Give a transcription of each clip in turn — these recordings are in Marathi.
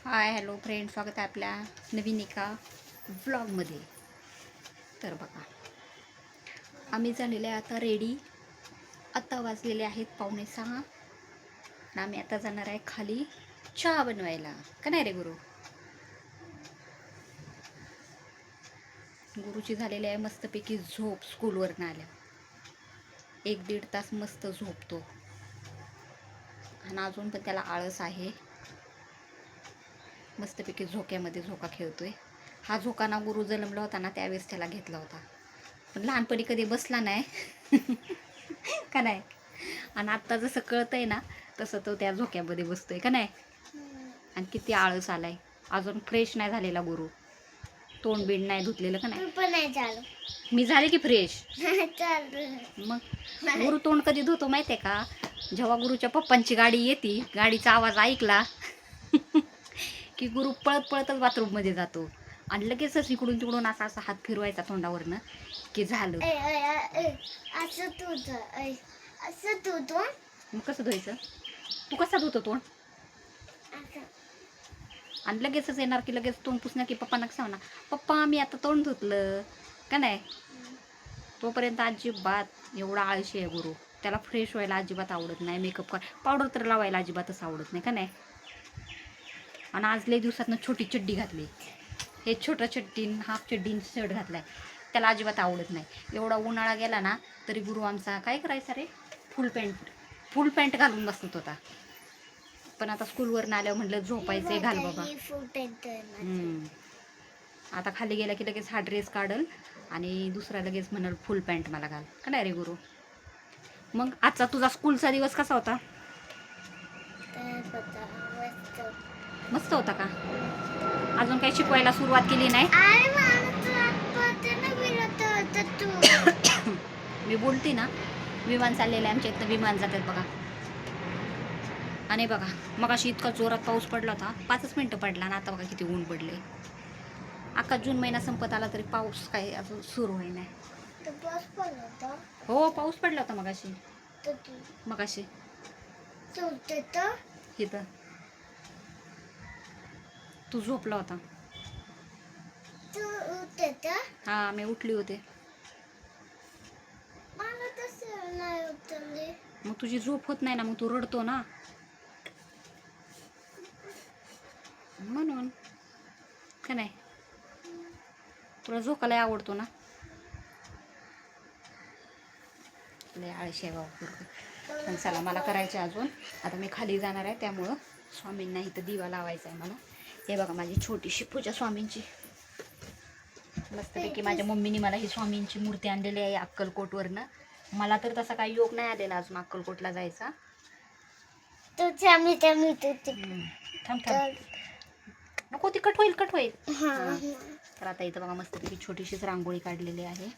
हाय हॅलो फ्रेंड, स्वागत आहे आपल्या नवीन एका व्लॉगमध्ये. तर बघा, आम्ही झालेले आहे आता रेडी. आता वाजलेले आहेत 5:45 आणि आम्ही आता जाणार आहे खाली चहा बनवायला. का नाही रे गुरु? गुरुची झालेली आहे मस्तपैकी झोप. स्कूलवरनं आल्या 1-1.5 तास मस्त झोपतो आणि अजून पण त्याला आळस आहे. मस्तपैकी झोक्यामध्ये झोका खेळतोय. हा झोका ना गुरु जन्मला होता ना त्यावेळेस त्याला घेतला होता, पण लहानपणी कधी बसला नाही का नाही. आणि आत्ता जसं कळतंय ना तसं तो त्या झोक्यामध्ये बसतोय का नाही. आणि किती आळस आलाय, अजून फ्रेश नाही झालेला गुरु. तोंड बिंड नाही धुतलेलं का नाही. मी झाले की फ्रेश. मग गुरु तोंड कधी धुतो माहितीये का? जेव्हा गुरुच्या पप्पांची गाडी येते, गाडीचा आवाज ऐकला की गुरु पळत पळतच बाथरूममध्ये जातो आणि लगेचच इकडून तिकडून असा असा हात फिरवायचा तोंडावरनं की झालं. मग कसं धुवायचं? तू कसा धुतो तोंड? आणि लगेचच येणार की लगेच तोंड पुसणार की पप्पांना कसं म्हणा, पप्पा मी आता तोंड धुतलं का नाही. तोपर्यंत अजिबात एवढा आळशी आहे गुरु. त्याला फ्रेश व्हायला अजिबात आवडत नाही, मेकअप कर पावडर तर लावायला अजिबातच आवडत नाही का नाही. आणि आज लई दिवसातनं छोटी चड्डी घातली. हे छोटा चड्डी हाफ चड्डी शर्ट घातलाय, त्याला अजिबात आवडत नाही. एवढा उन्हाळा गेला ना तरी गुरु आमचा काय करायचा रे, फुल पॅन्ट घालून बसत होता. पण आता स्कूलवरनं आल्यावर म्हटलं झोपायचंय, घाल बाबा. आता खाली गेला की लगेच हा ड्रेस काढल आणि दुसरा लगेच म्हणाल फुल पॅन्ट मला घाल का नाही रे गुरु. मग आजचा तुझा स्कूलचा दिवस कसा होता? मस्त होता का? अजून काही शिकवायला सुरुवात केली नाही? मी बोलते ना, विमान चाललेलं आहे आमच्या इथं. विमान जातात बघा. आणि बघा मग अशी इतका जोरात पाऊस पडला होता, 5 मिनिटं पडला आणि आता बघा किती ऊन पडले. अख्खा जून महिना संपत आला तरी पाऊस काही अजून सुरू होई नाही. हो पाऊस पडला होता मगाशी. मगाशी इथं तू झोपला होता. हा मी उठली होते. मग तुझी झोप होत नाही ना, मग तू रडतो ना म्हणून का नाही. तुला झोकायला आवडतो ना. लय आळशी आहे बाबा. पण चला मला करायचे अजून. आता मी खाली जाणार आहे त्यामुळं स्वामींना इथं दिवा लावायचा आहे मला. हे बघा माझी छोटीशी पूजा स्वामींची. मस्तपैकी माझ्या मम्मीने मला ही स्वामींची मूर्ती आणलेली आहे अक्कलकोटवरनं. मला तर तसा काही योग नाही आलेला अजून अक्कलकोटला जायचा. थांब नको, ती कट होईल. तर आता इथं बघा मस्तपैकी छोटीशीच रांगोळी काढलेली आहे.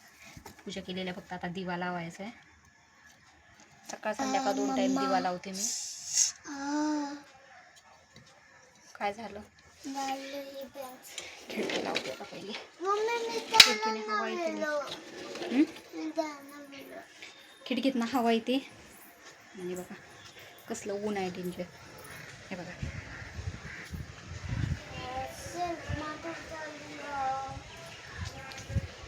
पूजा केलेली आहे, फक्त आता दिवा लावायचा आहे. सकाळ संध्याकाळ 2 टाइम दिवा लावते मी. काय झालं? खिडकी लावते आता पहिले. खिडकीतनं हवा येते आणि बघा कसलं ऊन आहे डेंजर. हे बघा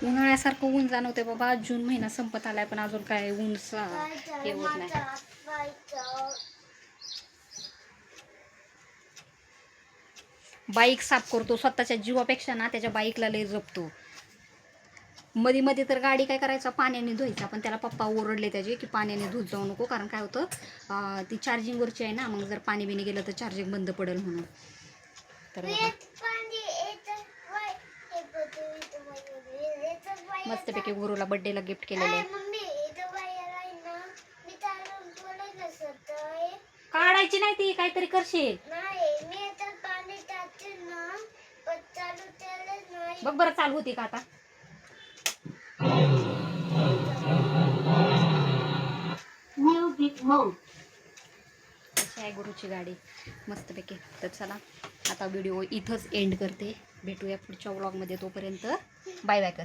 उन्हाळ्यासारखं ऊन जाणवते बाबा. जून महिना संपत आलाय पण अजून काय ऊन हे होत नाही. बाईक साफ करतो स्वतःच्या जीवापेक्षा ना, त्याच्या बाईकला लय जपतो. मध्ये मध्ये तर गाडी काय करायचा पाण्याने धुवायचा, पण त्याला पप्पा ओरडले त्याचे की पाण्याने धुत जाऊ नको, कारण काय होतं ती चार्जिंगवरची आहे ना, मग जर पाणी बिणी गेलं तर चार्जिंग बंद पडेल म्हणून. तर मस्तपैकी गुरुला बड्डेला गिफ्ट केलेलं आहे. काढायची नाही ती, काहीतरी करशील बघ बरं चालू होती का आता. अशी आहे गुरुची गाडी मस्तपैकी. तर चला आता व्हिडिओ इथंच एंड करते. भेटूया पुढच्या व्लॉगमध्ये. तोपर्यंत बाय बाय कर.